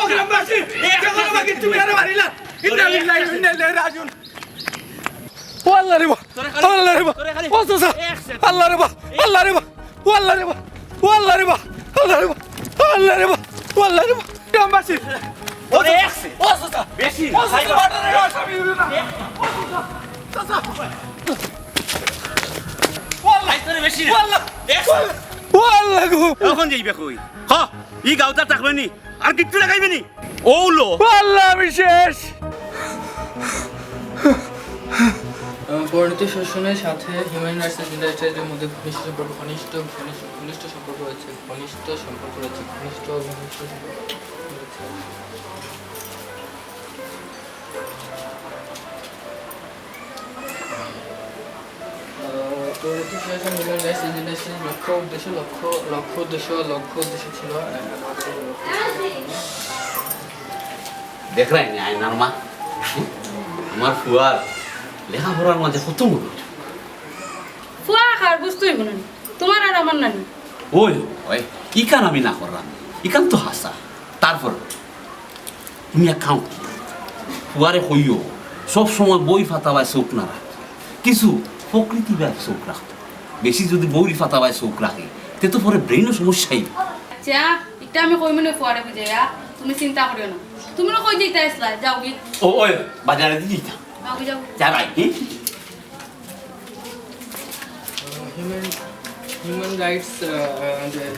গ্রামবাসী কেমন আমাকে তুমি আরে মারিলা ইন্না লিল্লাহি ওয়া ইন্না ইলাইহি রাজিউন ও আল্লাহ রে বাবা আল্লাহ রে বাবা ও চাচা আল্লাহ রে বাবা আল্লাহ রে বাবা ও আল্লাহ রে বাবা ও আল্লাহ রে বাবা আল্লাহ রে বাবা আল্লাহ রে বাবা ও আল্লাহ রে বাবা গ্রামবাসী ওরে একসে ও চাচা বেশি ও চাচা বাটারে আসামি হলো না ও চাচা ওয়াল্লাহ তোরে বেশি ওয়াল্লাহ ওয়াল্লাহ গো এখন যাইবে কই হ ই গাউতা থাকবে নি আর কিচ্ছু লাগাইবে নি ওলো ওয়াল্লাহ বিশেষ পরিণতি শোষণের সাথে হিউম্যান রাইটস ইন্ডাস্ট্রির মধ্যে ঘনিষ্ঠ সম্পর্ক রয়েছে পরিণতি শোষণ হিউম্যান রাইটস ইন্ডাস্ট্রির লক্ষ্য উদ্দেশ্য ছিল দেখ রাই না আয়নার মা আমার ফুয়ার লেখাপড়ার মাঝে কত মনোযোগ ফুয়া খার বুঝতেই বলো না তোমার আর আমার নানি ওই ওই ইকান আমি না করলাম ইকান তো হাসা তারপর তুমি এক খাও ফুয়ারে হইও সব সময় বই ফাতাবায় চোখ না রাখ কিছু প্রকৃতি ব্যাগ চোখ রাখতো বেশি যদি বই ফাতাবায় চোখ রাখে তে তো পরে ব্রেইনও সমস্যাই আচ্ছা এটা আমি কই মনে ফুয়ারে বুঝাইয়া তুমি চিন্তা করিও না তুমি না কই যাইতা আসলা যাও গি ও ওই বাজারে দিয়ে যাও যাও যা ভাই হিউম্যান রাইটস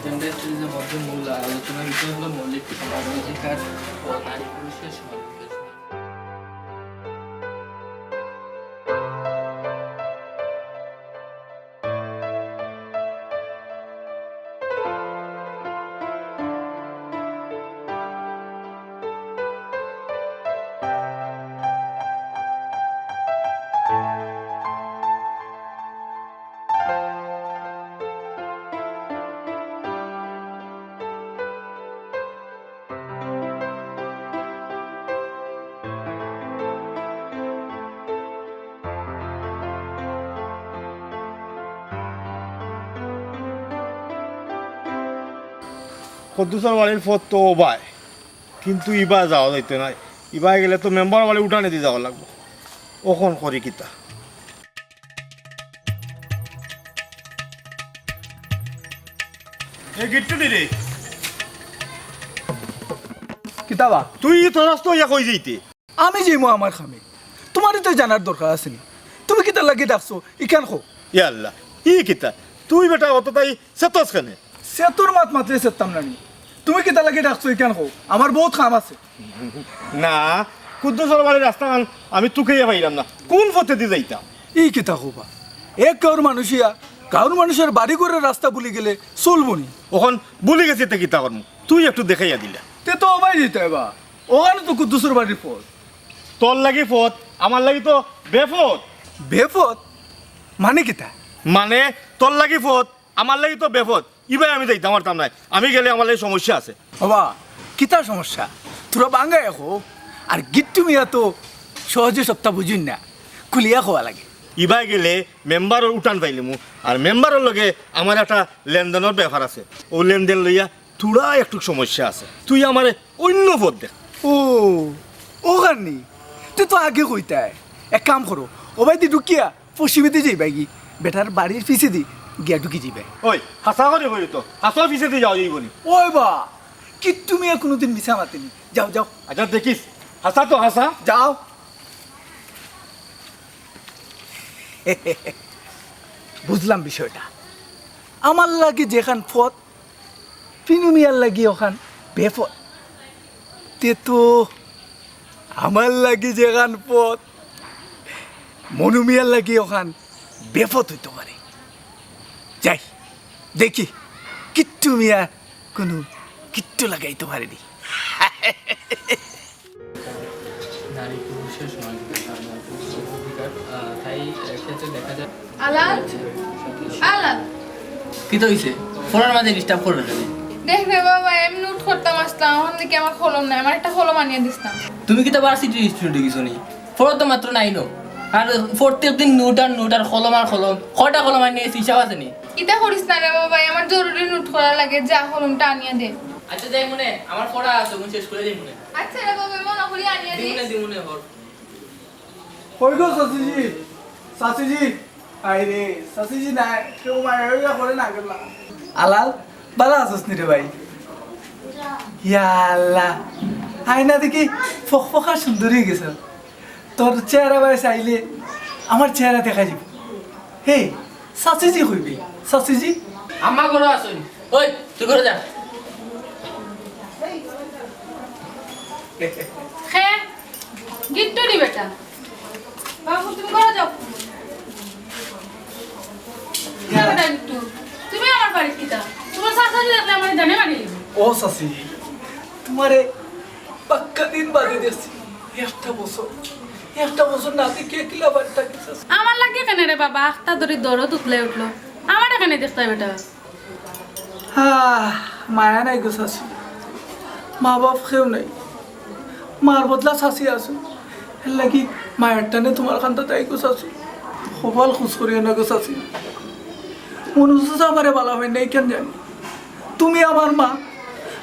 জেন্ডার স্টাডিজের মধ্যে মূল আলোচনার বিষয় হলো মৌলিক সমানাধিকার ও নারী পুরুষের সমান কদ্দুসর বাড়ির পথ তো ওবায় কিন্তু ইবা যাওয়া যাইতে নাই ইবা গেলে তো মেম্বার বাড়ি উঠানে দিয়ে যাওয়া লাগবো ওখন করি কিতা গিট্টু রে কিতাবা তুই তোরাস তো ইয়া কই যাইতে আমি যাইমু আমার খামে তোমারই তো জানার দরকার আছে নি তুমি কিতা লাগি ডাকছো ইকান খো ইয়া আল্লাহ ই কিতা তুই বেটা অত তাই সেতস কেনে সেতুর মাত মাত্রে সেতাম নানি তুমি কিতা লাগি ডাকছো ইকান খো আমার বহুত কাম আছে না কুদ্দুসর বাড়ির রাস্তা আমি তুকেইয়া পাইলাম না কোন পথে দিয়ে যাইতাম ই কিতা খোবা এক কাউর মানুষিয়া কাউর মানুষের বাড়ি করে রাস্তা ভুলে গেলে চলবো নি ওখন বলে গেছে তে কিতা করমু তুই একটু দেখাইয়া দিলা তে তো অবাই যেতে বা ওখানে তো কুদ্দুসের বাড়ির পথ তোর লাগি পথ আমার লাগি তো বেপথ বেপথ মানে কিতা মানে তোর লাগি পথ আমার লাগি তো বেপথ ইবাই আমি যাইতাম পারতাম নাই আমি গেলে আমার লাগি সমস্যা আছে বাবা কিতা সমস্যা তোরা বাঙ্গাই এখন আর গিট্টু মিয়া তো সহজে সপ্তাহ বুঝুন না খুলিয়া খাওয়া লাগে ইবাই গেলে মেম্বারের উঠান পাইলিমু আর মেম্বারের লগে আমার একটা লেনদেনের ব্যাপার আছে ও লেনদেন লইয়া তোরা একটু সমস্যা আছে তুই আমার অন্য পথ দেখ ও ও কারণি তুই তো আগে কইতাই এক কাম করো ও ভাই দি ঢুকিয়া পশ্চিমেতে যাইবা কি বেটার বাড়ির পিছে দি গিয়া ঢুকি যাইবে ওই হাসা করে করি তো হাসার পিছে দিয়ে যাও যাইব নি ওই বা কিট্টু মিয়া কোনোদিন মিছা মাতেনি যাও যাও আচ্ছা দেখিস হাসা তো হাসা যাও বুঝলাম বিষয়টা আমার লাগে যেখান পথ পিনু মিয়ার লাগি ওখান বেপথ তে তো আমার লাগি যেখান পথ মনু মিয়ার লাগি ওখান বেপথ হইতে পারে যাই দেখি কিট্টু মিয়া কোনো কিট্টু লাগাইতে পারেনি নারী পুরুষের সমান অধিকার তাই ক্ষেত্রে দেখা যায় আলাদ আলাদ কি তো হইছে ফোনের মাঝে ডিস্টার্ব করে রাখে দেখবে বাবা এমনি উঠ করতাম আসতাম এখন দেখি আমার কলম নাই আমার একটা কলম আনিয়ে দিতাম তুমি কি তো ভার্সিটি স্টুডেন্ট কিছু নি ফোর তো মাত্র নাইনো আর প্রত্যেক দিন নোট আর কলম কয়টা কলম আনিয়ে হিসাব আছে নি ইটা করিস না রে বাবা আমার জরুরি নোট করা লাগে যা কলমটা আনিয়ে দে আচ্ছা যাই মনে আমার পড়া আছে কোন শেষ করে দিই মনে আচ্ছা রে বাবা মনে করি আনিয়ে দিস দিমুনে হর কই গো চাচিজি চাচিজি আইরে চাচিজি নাই কেউ মায়া করে না গেলা আলাল ভালো আছিস নি রে ভাই ইয়া আল্লাহ আয়না দেখি ফকফকা সুন্দর হয়ে গেছে তোর চেহারা ভাই চাইলে আমার চেহারা দেখা যাবে হে চাচিজি কইবি চাচিজি আম্মা ঘরে আসুন ওই তুই ঘরে যা খে গিট্টু দি বেটা বাবু তুমি ঘরে যাও বেটা গিট্টু তুমি আমার বাড়ি কিটা তোমার শাশুড়ি দেখলে আমার জানে মারি ও চাচি তোমারে পাক্কা দিন বাদে দেখছি একটা বছর না দেখে কিলা বাড়ি থাকিস আমার লাগে কেন রে বাবা আখটা ধরে দরদ উঠলে উঠলো আমার এখানে দেখতে বেটা মায়া নাই গো চাচি মা বাপ কেউ নাই মার বদলা চাচি আছো এর লাগি মায়ের টানে তোমার খানটা তাই গো চাচি সবাল খুশ করিও না গো চাচি মনে হচ্ছে আমারে বালা হয় নাই কেন জানি তুমি আমার মা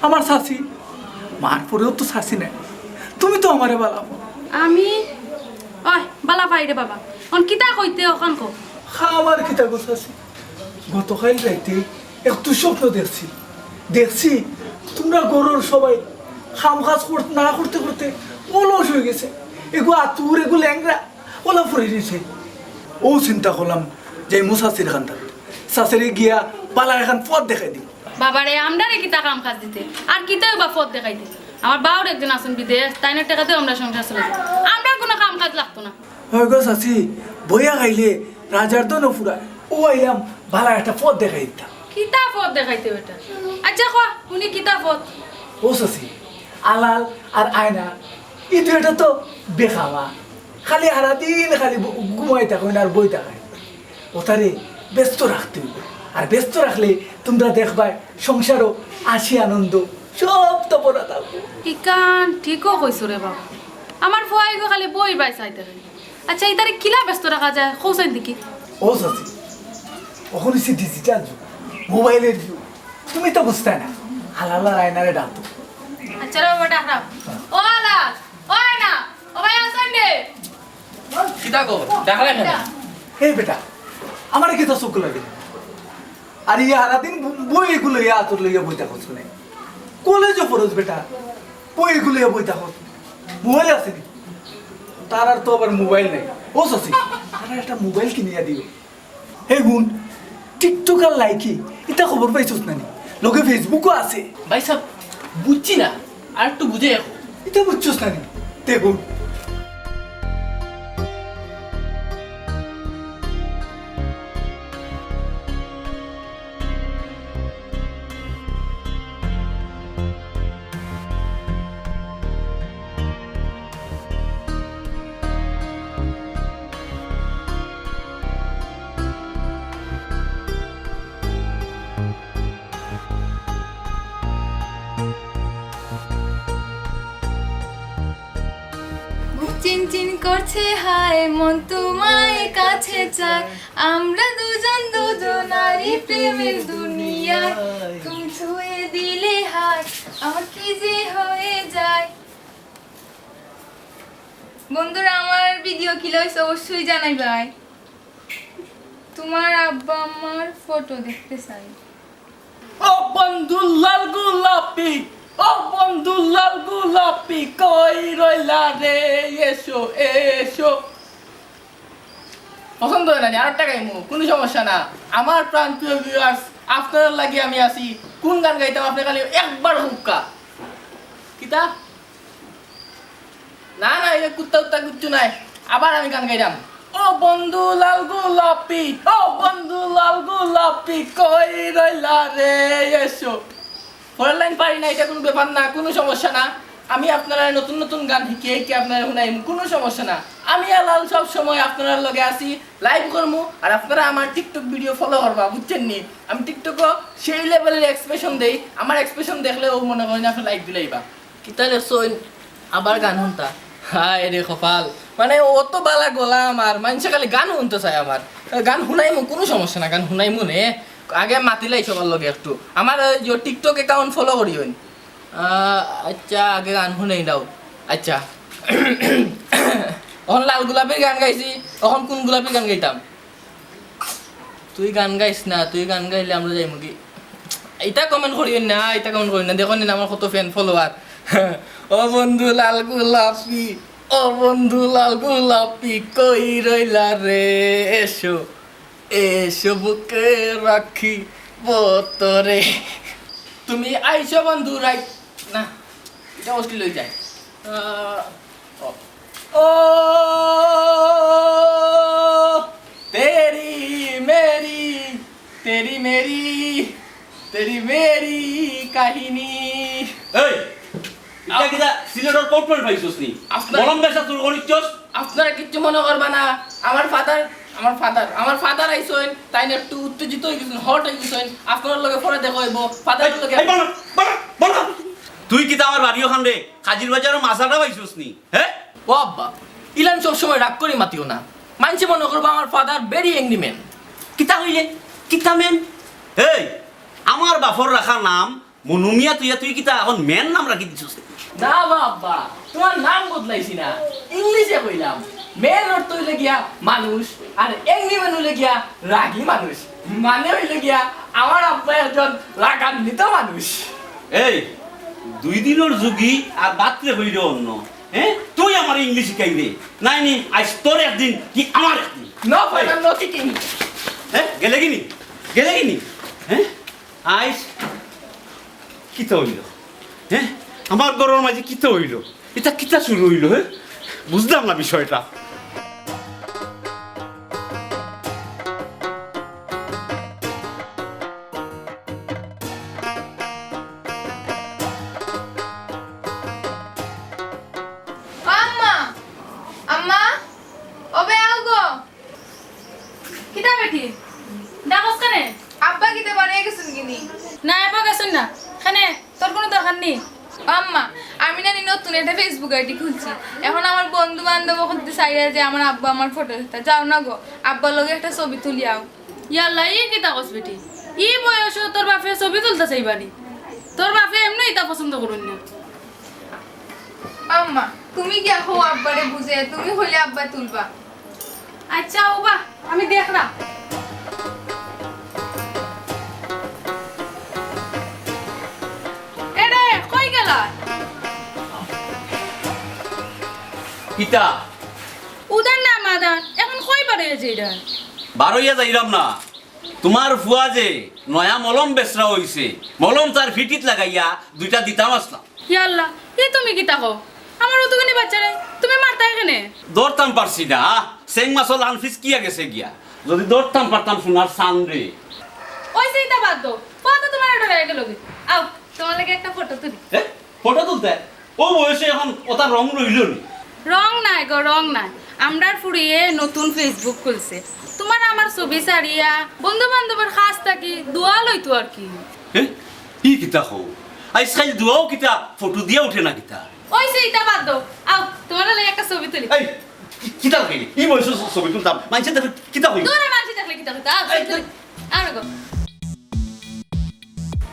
আমার চাচি মার পরেও তো চাচি নাই তুমি তো আমারে বালা আমি ওই বালা পাই রে বাবা অন কিতা কইতে ওখান কো খাবার খিতা গো চাচি গতকাল রাইতে একটু স্বপ্ন দেখছি তোমরা গরুর সবাই খাম কাজ না করতে করতে অলস হয়ে গেছে এগু আতুর এগু ল্যাংরা ওলা ফুরে দিয়েছে ও চিন্তা করলাম যে মুসাসির খান থাকতে শাশুড়ি গিয়া পালা এখন পথ দেখাই দিই বাবারে আমরা রে কিতা কাম কাজ দিতে আর কিতা বা পথ দেখাইতে আমার বাউর একজন আছেন বিদেশ তাইনের টাকাতে আমরা সংসার চলে যাই আমরা কোনো কাম কাজ লাগতো না হয় গো চাচি বইয়া খাইলে রাজার তো নফুরায় ও আইলাম ভালো একটা পথ দেখাই দিতাম কিতা পথ দেখাইতে বেটা আচ্ছা কো উনি কিতা পথ ও চাচি আলাল আর আয়না এই দুইটা তো বেখামা খালি সারাদিন খালি ঘুমাই থাকুন আর বই থাকায় ওটারে ব্যস্ত রাখতে হইবে আর ব্যস্ত রাখলে তোমরা দেখবাই সংসারও আসি আনন্দ সব তো পড়া থাকবে ইকান ঠিকও কইছো রে বাবা আমার ফুয়াই গো খালি বই বাই চাইতে রে আচ্ছা ইতারে কিলা ব্যস্ত রাখা যায় খোঁজাই দেখি ও চাচি ওখানে হচ্ছে ডিজিটাল যুগ মোবাইলের যুগ তুমি তো বুঝতে না হালাল আর আয়নারে ডাকতো আচ্ছা রে বাবা ডাকরাম ও আলা ও আয়না ও ভাই আসেন রে কিতা গো দেখালে না হে বেটা আমার কি তো চোখ লাগে আর ইয়ে সারাদিন বই এগুলো ইয়ে আতর লইয়া বই থাকো শুনে কলেজও পড়োস বেটা বই এগুলো বই থাকো মোবাইল আছে নি তার আর তো আবার মোবাইল নেই ও শশী তারা একটা মোবাইল কিনিয়া দিও হে গুণ টিকটক আর লাইকি এটা খবর পাইছস না নি লগে ফেসবুকও আছে ভাই সাহেব বুঝছি না আর একটু বুঝে দেখো এটা বুঝছস না নি দেখুন চিনচিন করছে হায় মন তোমায় কাছে চায় আমরা দুজন দুজনারই প্রেমের দুনিয়ায় তুমি ছুঁয়ে দিলে হায় আমার কি যে হয়ে যায় বন্ধুরা আমার ভিডিও কি লইছে অবশ্যই জানাইবাই তোমার আব্বা আমার ফটো দেখতে চাই ও বন্ধু লাল গোলাপি ও বন্ধু লাল গোলাপি কই রইলা রে এসো এসো পছন্দ হয় না আর একটা গাইমু কোনো সমস্যা না আমার প্রান্তীয় ভিউয়ার্স আপনার লাগি আমি আসি কোন গান গাইতাম আপনি খালি একবার হুক্কা কিতা না না এই কুত্তা উত্তা কিচ্ছু নাই আবার আমি গান গাইতাম ও বন্ধু লাল গোলাপি ও বন্ধু লাল গোলাপি কই রইলা রে এসো পরের লাইন পারি না এটা কোনো ব্যাপার না কোনো সমস্যা না আমি আপনারা নতুন নতুন গান শিখে আপনারা শুনাই কোনো সমস্যা না আমি আলাল সব সময় আপনারা লগে আসি লাইভ করবো আর আপনারা আমার টিকটক ভিডিও ফলো করবা বুঝছেন নি আমি টিকটকও সেই লেভেলের এক্সপ্রেশন দেই আমার এক্সপ্রেশন দেখলে ও মনে করেন আপনি লাইক দিলেইবা কিতা লেখছেন আবার গান শুনতা হায় রে কপাল মানে অত বালা গলা আমার মানুষে খালি গান শুনতে চায় আমার গান শুনাইমু কোনো সমস্যা না গান শুনাইমু নে আগে মাতিলাই সবার লগে একটু আমার টিকটক অ্যাকাউন্ট ফলো করিও আচ্ছা আগে গান শুনেই দাও আচ্ছা এখন লাল গোলাপের গান গাইছি এখন কোন গোলাপের গান গাইতাম তুই গান গাইস না তুই গান গাইলে আমরা যাই মুখি এটা কমেন্ট করিও না দেখো না আমার কত ফ্যান ফলোয়ার ও বন্ধু লাল গোলাপি ও বন্ধু লাল গোলাপি কই রইলা রে এসো এসো বুকে রাখি বতরে তুমি আইসো বন্ধু রাই না এটা অশ্লীল হয়ে যায় ও তেরি মেরি কাহিনী এই এটা কিটা সিলেটর কোটপল পাইছস নি মলম বেশা তুই করিছস আপনারা কিচ্ছু মনে করবা না আমার ফাদার আইছেন তাই না একটু উত্তেজিত হয়ে গেছেন হট হয়ে গেছেন আপনার লগে পরে দেখা হইব ফাদারের লগে এই বল তুই কিটা আমার বাড়ি ওখান রে কাজির বাজারের মাছাটা পাইছস নি হ্যাঁ ও আব্বা ইলান সব সময় রাগ করে মাতিও না মানছে মনে করবা আমার ফাদার ভেরি অ্যাংরি ম্যান কিতা হইলে কিতা মেন এই আমার বাপর রাখা নাম মনুমিয়া তুই কিতা এখন মেন নাম রাখি দিছস না বাবা তোমার নাম বদলাইছি না ইংলিশে কইলাম মেন অর্থ হইলে গিয়া মানুষ আর অ্যাংরি ম্যান হইলে গিয়া রাগী মানুষ মানে হইলে গিয়া আমার আব্বা একজন রাগান্বিত মানুষ এই 2 দিনের যুগী আর বাতরে হইল অন্য হ্যাঁ তুই আমার ইংলিশ শিখাই দে নাই আজ তোর একদিন কি আমার একদিন নো ফাদার নো কিকিং হ্যাঁ গেলে কিনি হ্যাঁ আইস কিতা হইল হ্যাঁ আমার ঘরের মাঝে কিতা হইল এটা কিতা শুরু হইল হ্যাঁ বুঝলাম না বিষয়টা আম্মা ওবে আউগো কিতা বেটি ডাকস কানে আব্বা কিতে বানিয়ে গেছেন কিনি না এবা গেছেন না খানে তোর কোনো দরকার নেই আম্মা আমি না নতুন একটা ফেসবুক আইডি খুলছি এখন আমার বন্ধু বান্ধব করতে চাইরা যে আমার আব্বা আমার ফটো দিতে যাও না গো আব্বার লগে একটা ছবি তুলিয়াও ইয়াল্লা ই কিতা কস বেটি ই বয়স তোর বাপে ছবি তুলতে চাইবানি তোর বাপে এমনি ইতা পছন্দ করুন না আম্মা তুমি কি হো আব্বারে বুঝে তুমি হইলে আব্বা তুলবা আচ্ছা ওবা আমি দেখলাম এরে কই গেলা কিতা উদার না মাদান এখন কই বারে যেটা বারইয়া যাইলাম না তোমার ফুয়া যে নয়া মলম বেচরা হইছে মলম তার ফিটিত লাগাইয়া 2টা দিতাম আসলাম ইয়াল্লা ই তুমি কিতা কও আমার ওতুখানি বাচ্চারে তুমি মারতা এখানে দৌড়তাম পারছি না সেং মাছল আনফিস কিয়া গেছে গিয়া যদি দৌড়তাম পারতাম সোনার সান রে ওই সেইটা বাদ দাও ফটো তোমার এটা হয়ে গেল আও তোমার লাগে একটা ফটো তুলি ফটো তুলতে ও বয়সে এখন ওটা রং রইল নি রং নাই গো রং নাই আমরার ফুরিয়ে নতুন ফেসবুক খুলছে তোমার আমার ছবি সারিয়া বন্ধু বান্ধবের খাস থাকি দোয়া লইতো আর কি ই কিতা হো আইসাইল দুয়াও কিতা ফটো দিয়া উঠে না কিতা ওই সেইটা বাদ দাও আও তোমার লাগে একটা ছবি তুলি এই কিতা কইলি ই বয়সে ছবি তুলতাম মানছে দেখো কিতা হইল দূরে মানছি দেখলে কিতা হইতা আর গো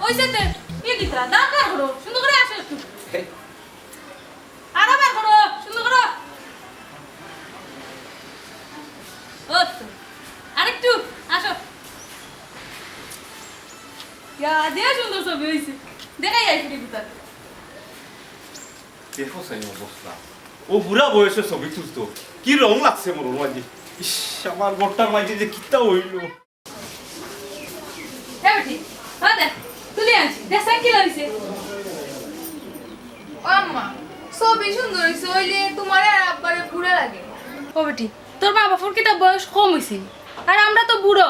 ওই সেতে ই কিতা দাঁড়া করো সুন্দর করে আসো একটু আরো বার করো সুন্দর করো আরেকটু আসো দে সুন্দর ছবি হয়েছে দেখাই আইসি কিতা দেখো সাই অবস্থা ও বুড়া বয়সে ছবি তুলতো কি রং লাগছে মোর মাঝে ইস আমার গোটার মাঝে যে কিতা হইল হ্যাঁ বেটি হ্যাঁ দেখ তুলে আনছি দেখ কি লাগছে আম্মা ছবি সুন্দর হইছে হইলে তোমার আর আব্বারে বুড়া লাগে ও বেটি তোর বাবা ফুর কিতা বয়স কম হইছে আর আমরা তো বুড়ো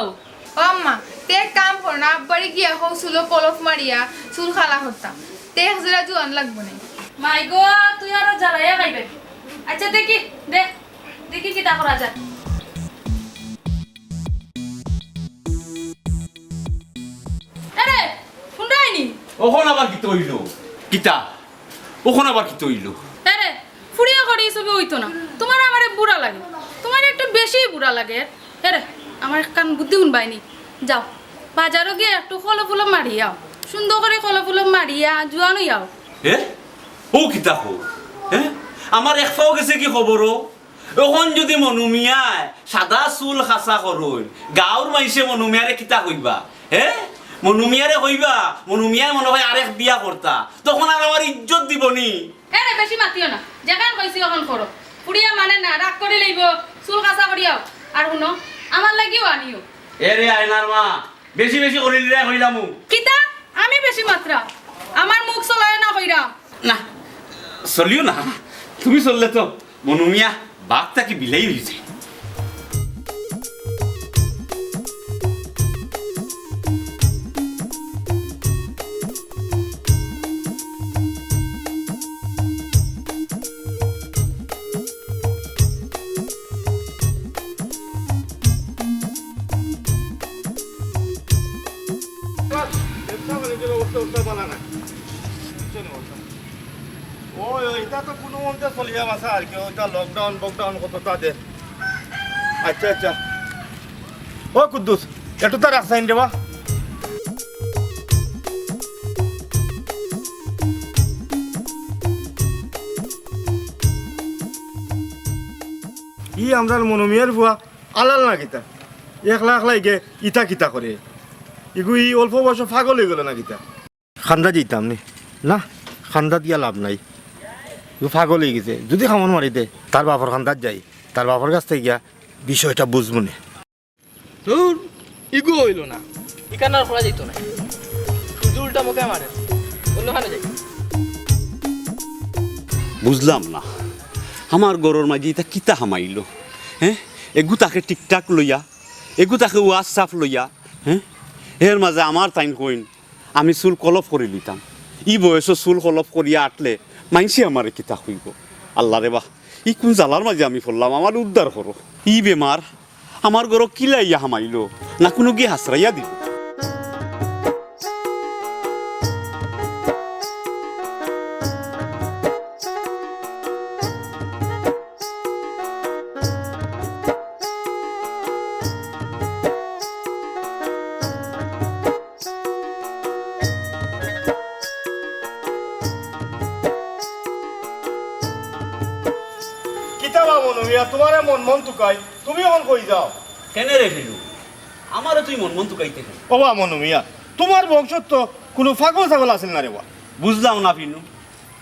আম্মা তে কাম কর না আব্বারে গিয়া হৌসুলো কলফ মারিয়া চুল খালা করতাম তে জরা জুয়ান লাগবো না মাই গো তুই আর জ্বালাইয়া খাইবে আচ্ছা দেখি দেখি কিতা করা যায় আরে শুনরা আইনি ওখন আবার কি হইল কিতা ওখন আবার কি হইল আরে ফুড়িয়া করি ছবি হইতো না তোমার আমারে বুড়া লাগে তোমার একটু বেশি বুড়া লাগে আরে আমার কান বুদ্ধি গুণ বাইনি যাও বাজারও গিয়ে একটু কলা ফুলো মারিয়াও সুন্দর করে কলা ফুলো মারিয়া জোয়ানো যাও ও কিতা খো আমার এক পাও গেছে কি খবর এখন যদি মনুমিয়ায় সাদা চুল খাসা করুন গাঁৱৰ মাইছে মনুমিয়ারে কিতা কইবা মনুমিয়ারে কইবা মনুমিয়ায় মনে হয় আরেক বিয়া করতা তখন আর আমার ইজ্জত দিবনি এরে বেশি মাতিও না যেখান কইছি এখন করো পুড়িয়া মানে না রাগ করে লইব চুল কাঁচা করিয়াও আর শুনো আমার লাগিও আনিও এরে আইনার মা বেশি বেশি করিলি হইলামু কিতা আমি বেশি মাত্রা আমার মুখ চলায় না কইরা না চলিও না তুমি চললে তো মনুমিয়া বাঘটা কি বিলাই হয়েছে এটা তো কোনো মতে চলিয়া আছে আর কি ওইটা লকডাউন বকডাউন কত তাদের আচ্ছা আচ্ছা ও কুদ্দুস একটু তো রাখসাইন দেবা ই আমরা মনোমিয়ার ভুয়া আলাল না কিতা একলা একলা গে ইটা কিতা করে ইগু ই অল্প বয়স পাগল হয়ে গেল না কিতা খান্দা যেতাম নি না খান্দা দিয়া লাভ নাই পাগল হয়ে গেছে যদি খামন মারিতে তার বাপর খান্দার যাই তার বাপর কাছ থেকে গিয়া বিষয়টা বুঝবো না তোর ইগো হইল না ইকানার করা যেত না শুধু উল্টা মুখে মারে অন্যখানে যাই বুঝলাম না আমার গরুর মাঝে এটা কিতা হামাইল এগু তাকে টিকটাক লইয়া এগু তাকে ওয়াজ সাফ লইয়া এর মাঝে আমার টাইম কইন আমি চুল কলপ করে লিতাম ই বয়সে চুল কলপ করিয়া আটলে মাইনসি আমার কিতা হইব আল্লাহ রে বাহ ই কোন জ্বালার মাঝে আমি পড়লাম আমার উদ্ধার করো ই বেমার আমার গরু কিলাইয়া হামাইল না কোনো গিয়ে হাসরাইয়া দিব তোমার মন মন তুকাই তুমি এখন কই যাও কেনে রে ফিলু আমারও তুই মন মন তুকাইতে ওবা মনু মিয়া তোমার বংশত তো কোনো ফাগল ছাগল আছিল না রে বা বুঝলাম না ফিনু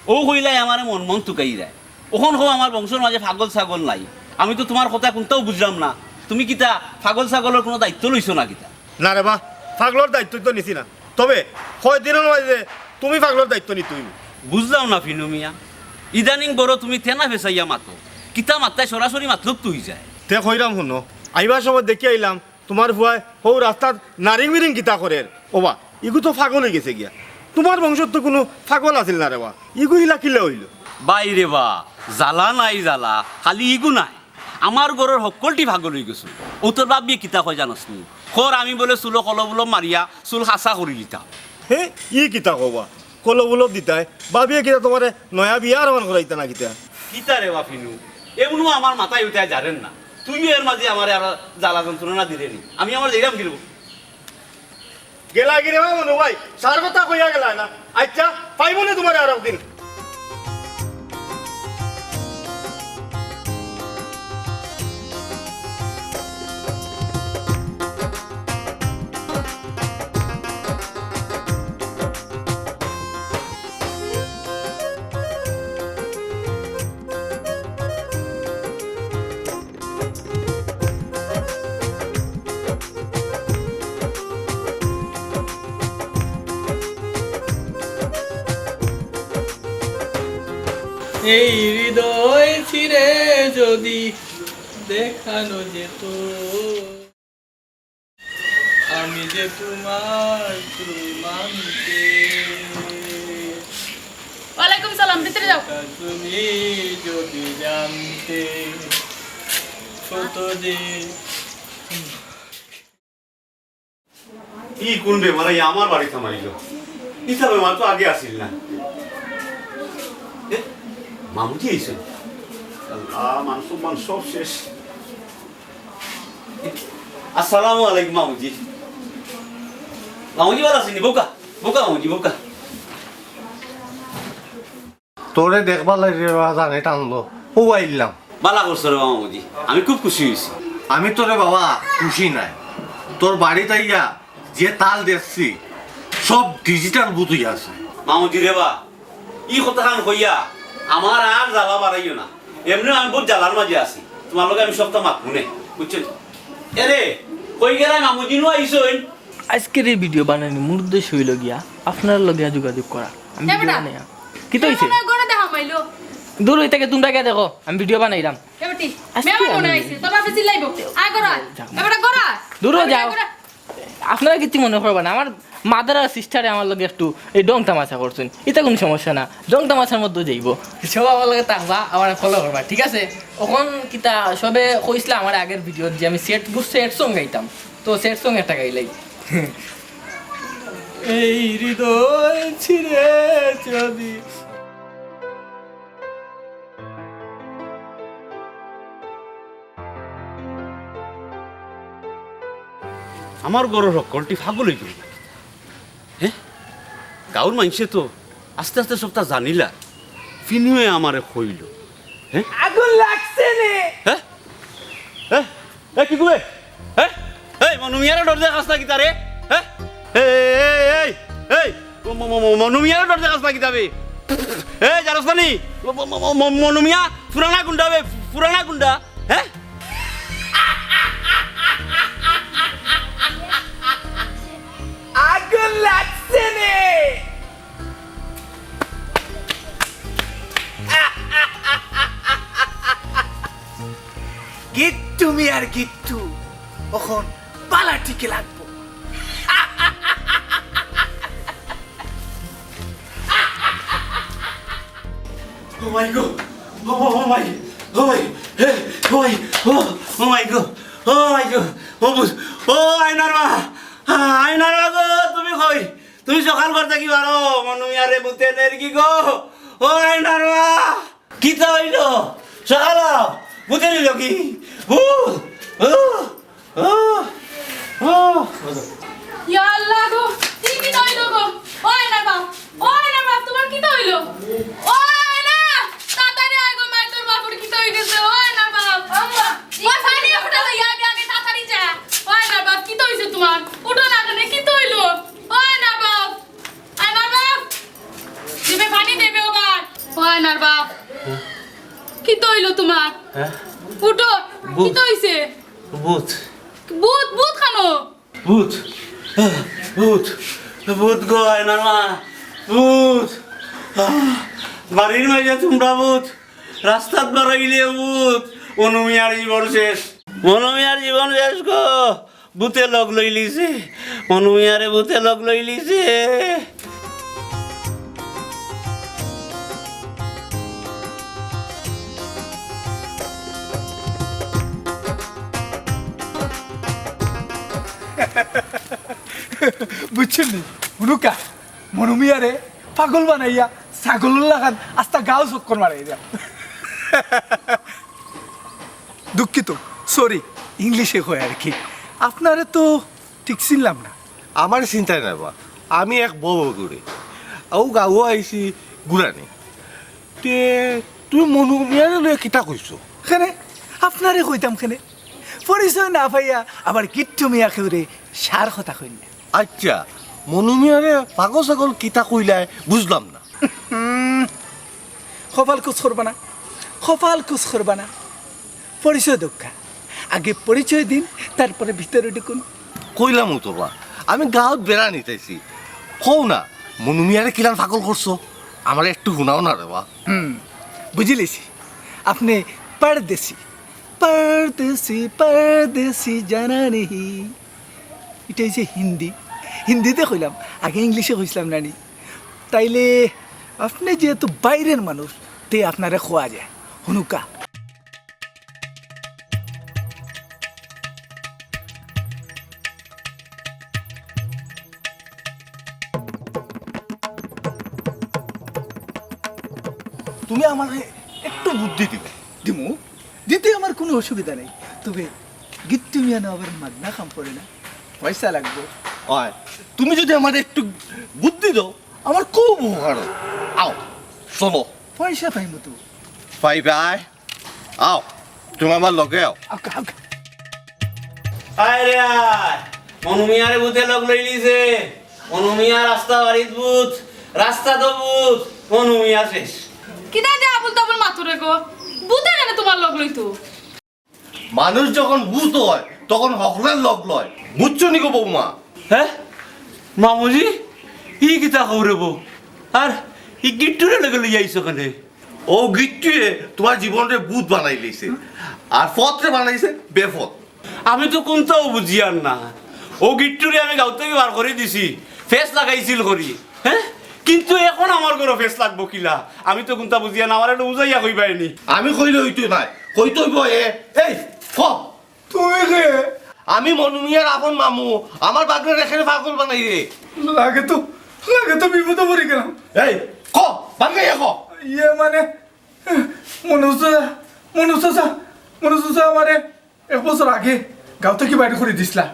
ও কইলাই আমার মন মন তুকাই যায় ওখন হো আমার বংশের মাঝে ফাগল ছাগল নাই আমি তো তোমার কথা কোনটাও বুঝলাম না তুমি কিতা ফাগল ছাগলের কোনো দায়িত্ব লইছো না কিতা না রে বা ফাগলর দায়িত্ব তো নিছি না তবে কয়দিনের মাঝে তুমি ফাগলর দায়িত্ব নি তুমি বুঝলাম না ফিনু মিয়া ইদানিং বড় তুমি তেনা ফেসাইয়া মাতো কিতা মাত্রায় সরাসরি মাতলব তুই যায় তে কইরাম শুনো আইবার সময় দেখি আইলাম তোমার ভুয়ায় হৌ রাস্তাত নারিং মিরিং কিতা করে ওবা ইগু তো ফাগল হয়ে গেছে গিয়া তোমার বংশত তো কোনো ফাগল আছিল না রে বা ইগু হিলা কিলে হইল বাইরে বা জ্বালা নাই জ্বালা খালি ইগু নাই আমার ঘরের সকলটি ভাগল হয়ে গেছো ও তোর বাপ বিয়ে কিতা কয় জানস নি খর আমি বলে চুলো কলবুলো মারিয়া চুল খাসা করে দিতাম হে ই কিতা কবা কলবুলো দিতাই বাবিয়ে কিতা তোমারে নয়া বিয়া রমান করাইতা না কিতা কিতা রে বা ফিনু এমনও আমার মাথায় উঠে জানেন না তুইও এর মাঝে আমার আর জ্বালা যন্ত্রণা দিলে নি আমি আমার যেরাম গিরব গেলা গিরে মনু ভাই সার কথা কইয়া গেলা না আচ্ছা পাইব না তোমার আর একদিন এই হৃদয় ছিঁড়ে যদি দেখানো যেত আমি যে তোমার মানতে ওয়ালাইকুম সালাম ভিতরে যাও তুমি যদি জানতে কত যে ই কোন রে মানে আমার বাড়ি থামাইল ইসা বেমার তো আগে আসিল না মামুজি এসে আল্লাহ মান সব শেষ আসসালামু আলাইকুম মামুজি মামুজি ভালো আছেন বোকা বোকা মামুজি বোকা তোরে দেখবার লাগে জানে টানলো ও আইলাম। বালা করছো রে মামুজি, আমি খুব খুশি হয়েছি। আমি তোরে বাবা খুশি নাই, তোর বাড়ি তাইয়া যে তাল দেখছি সব ডিজিটাল বুতুই আছে। মামুজি রে বা ই কথা খান কইয়া আমার আর জ্বালা বাড়াইও না, এমনি আমি বহুত জ্বালার মাঝে আছি, তোমার লগে আমি সপ্তাহ মাত শুনে বুঝছেন। এরে কই গেলাই মামুজি নো আইসইন। আজকের এই ভিডিও বানানি মূল উদ্দেশ্য হইল গিয়া আপনার লগে যোগাযোগ করা। আমি ভিডিও বানাই কি তো হইছে গড়া দেখা মাইলো দূর হই থেকে তোমরা কে দেখো আমি ভিডিও বানাইলাম। এবারে মেমা মনে আইছে তোর বাপে চিল্লাইবো আ গড়া এবারে গড়া দূর যাও। আপনারা কিছু মনে করবেন না, আমার মাদার আর সিস্টারে আমার লগে একটু এই ডং তামাশা করছেন, এটা কোনো সমস্যা না, ডং তামাশার মধ্যে যাইব। সব আমার লগে থাকবা, আমার ফলো করবা, ঠিক আছে? এখন কিতা সবে কইছিলাম আমার আগের ভিডিও যে আমি সেট সং গাইতাম, তো সেট সং একটা গাইলাই। এই হৃদয় ছিড়ে যদি আমার গরু সকলটি ফাগল হয়ে গেল। হ্যাঁ গাঁর মানুষে তো আস্তে আস্তে সবটা জানিলা, ফিনিয়ে আমারে কইল। হ্যাঁ আগুন লাগছে রে। হ্যাঁ হ্যাঁ কি কবে? হ্যাঁ এই মনুমিয়ারে ডর দেখাস না কি তারে? হ্যাঁ এই এই মনুমিয়ারে ডর দেখাস না কি যাবে? এই জানোস না নি মনুমিয়া পুরানা গুন্ডা বে, পুরানা গুন্ডা। হ্যাঁ আগুন লাগছে রে। গিট্টু মিয়ার গিট্টু এখন পালা টিকে লাগবো। Oh my god! Oh my! Oh my! Oh my! Oh my god! Oh my god! Oh আইনারবা! আইনারবা গো তুমি কই? তুমি সকাল করতে কি পারো? মনুমিয়ারে বুতে নের কি গো? ও আইনারবা! কি তা হইলো? সকাল বুতে নিল কি? ইয়া আল্লাহ গো কি হইলো গো? ওই না বাপ তোমার কি হইলো? ওই না তাড়াতাড়ি আয় গো, মাই তোর বাপুর কি হই গেছে? ওই না বাপ আম্মা ওই পানি উঠা তো আগে আগে তাড়াতাড়ি যা। ওই না বাপ কি হইছে তোমার? উঠো না কেন, কি হইলো? ওই না বাপ দিবে পানি দেবে ও বাপ। ওই না বাপ কি হইলো তোমার? হ্যাঁ উঠো, কি হইছে? ভূত ভূত ভূত খানো ভূত ভূত ভূত গো আইনারবা ভূত। বাড়ির মাঝে তোমরা ভূত, রাস্তাত বাড়াইলে ভূত। মনুমিয়ার জীবন শেষ, মনুমিয়ার জীবন শেষ গো। ভূতে লগ লই লিছে, মনুমিয়ারে ভূতে লগ লই লিছে। বুঝছেন নি মুনুকা মনুমিয়ারে পাগল বানাইয়া ছাগল লাগান আস্তা গাও চক্কর মারাই দিয়া। দুঃখিত, সরি, ইংলিশে কয় আর কি। আপনারে তো ঠিক চিনলাম না। আমার চিন্তাই নাই বা, আমি এক বউ ঘুরে আও গাঁও আইছি গুড়ানি তে তুই মনুমিয়ারে লয়ে কিতা কইছো? খেনে আপনারে কইতাম খেনে পরিচয় না পাইয়া আবার কিট্টু মিয়া খেউরে সার কথা কইন না। আচ্ছা মনুমিয়ারে পাগল ছাগল কিতা কইলাই বুঝলাম না। কপাল কুচ করবা না, কপাল কুচ করবা না। পরিচয় দক্ষা আগে পরিচয় দিন, তারপরে ভিতরে ঢুকুন। কইলামও তো বা, আমি গাঁত বেড়া নিতেছি। কও না মনুমিয়ারে কিরান পাগল করছো, আমার একটু শুনাও না রে বা। বুঝিলেছি আপনি পরদেশি পরদেশি পরদেশি জানা নেহি। এটা হচ্ছে হিন্দি, হিন্দিতে কইলাম, আগে ইংলিশে কইছিলাম নানি। তাইলে আপনি যেহেতু বাইরের মানুষ তে আপনারে খোয়া যায় হনুকা। তুমি আমাকে একটু বুদ্ধি দিবে। দিমু দিতে আমার কোনো অসুবিধা নেই, তবে গিট্টু মিয়া না আবার মাগনা কাম করে না, পয়সা লাগবে। হয় তুমি যদি আমার একটু বুদ্ধি দাও আমার খুব উপকার হবে। আও শোনো। পয়সা পাইমু তো পাই ভাই আও তুমি আমার লগে আও আরে মনুমিয়ারে বুতে লোক লইলিছে মনুমিয়া রাস্তা বাড়িত বুত রাস্তা তো বুত মনুমিয়া শেষ কিতা যে আবুল তাবুল মাতুরে গো বুতে কেন তোমার লগ লইতো মানুষ যখন বুঝ হয় তখন হকলের লগ লয় বুঝছো নি গো বৌমা হ্যাঁ মামুজি ই কিতা খবরেব আর ই গিট্টুরে লগে লই আইছো কেনে ও গিট্টুয়ে তোমার জীবনরে বুধ বানাই লইছে আর ফতরে বানাইছে বেফত আমি তো কোনটাও বুঝি আর না ও গিট্টুরে আমি গাঁও থেকে বার করে দিছি ফেস লাগাইছিল করি হ্যাঁ কিন্তু এখন আমার ঘরে ফেস লাগবো কিলা আমি তো কোনটা বুঝিয়া না আমার একটু বুঝাইয়া কই পাইনি আমি কইলে হইতো নাই কইতই বয়ে এই ক তুই রে আমি মনুমিয়ার আপন মামু আমার বাগনে রেখে পাগল বানাই রে লাগে তো বিপদে পড়ে গেলাম এই ক বাঙ্গাইয়া ক ইয়ে মানে মনুষ্য আমারে 1 বছর আগে গাঁও থেকে বাইরে করে দিছিলা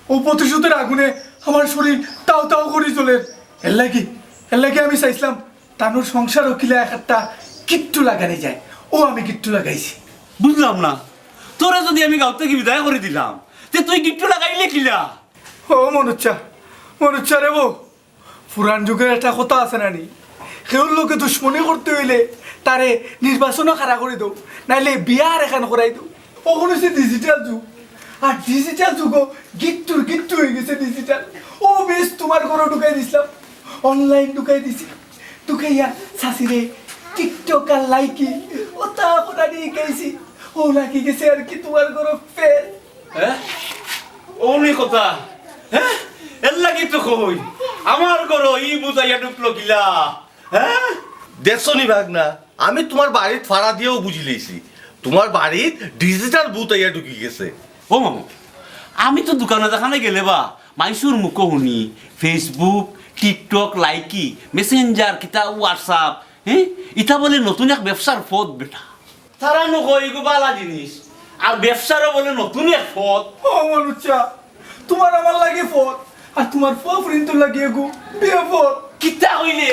ও প্রতিশোধের আগুনে আমার শরীর তাও তাও করে চলে এর লাগি আমি চাইছিলাম তানোর সংসার কিলা একটা কিট্টু লাগানি যায় ও আমি কিট্টু লাগাইছি বুঝলাম না তোরা যদি আমি গাঁও থেকে বিদায় করে দিলাম তে তুই গিট্টু লাগাইলে কিলা ও মনুচ্ছা রে বউ পুরান যুগের একটা কথা আছে নানি সেউর লোকে দুশ্মনী করতে হইলে তারে নির্বাচনও খাড়া করে দাও নাইলে বিয়ার এখান করাই দাও ওখানে হচ্ছে ডিজিটাল যুগ আর ডিজিটাল যুগও গিট্টু হয়ে গেছে ডিজিটাল ও বেশ তোমার ঘরে ঢুকাই দিছিলাম অনলাইন ঢুকাই দিছি ঢুকাইয়া শাশিরে টিকটক আর লাইকি ও তা ওরা নিয়ে গেছি ও লাগি গেছে আর কি তোমার ঘরে ফের হ্যাঁ ওনি কথা হ্যাঁ এর লাগি তো কই আমার ঘরে ই বুঝাইয়া ঢুকলো কিলা হ্যাঁ দেখছো নি ভাগনা আমি তোমার বাড়ির ফাড়া দিয়েও বুঝি লইছি তোমার বাড়ির ডিজিটাল বুথ আইয়া ঢুকি গেছে ও মামু আমি তো দোকানে গেলে বা মাইসুর মুখ শুনি ফেসবুক টিকটক লাইকি মেসেঞ্জার কিতা হোয়াটসঅ্যাপ হ্যাঁ ইটা বলে নতুন এক ব্যবসার পথ বেটা তারা নকই এগো বালা জিনিস আর ব্যবসারও বলে নতুন এক পথ ও মনুচ্ছা তোমার আমার লাগে ফোন আর তোমার ফোন তো লাগে গো বিয়ে ফোন কিতা হইলে